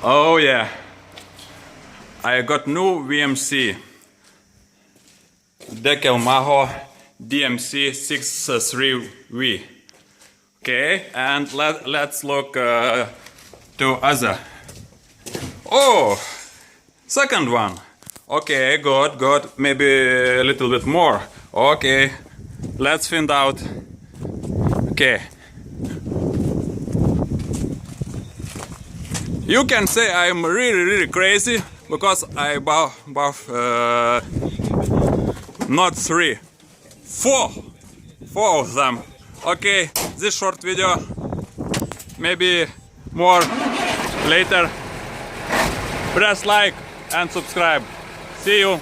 Oh yeah, I got new VMC Deckel Maho DMC63V. Okay, and let's look to other. Oh, second one. Okay, good. Maybe a little bit more. Okay, let's find out. Okay. You can say I'm really crazy because I bought not 3, 4 of them. Okay, this short video, maybe more later. Press like and subscribe. See you.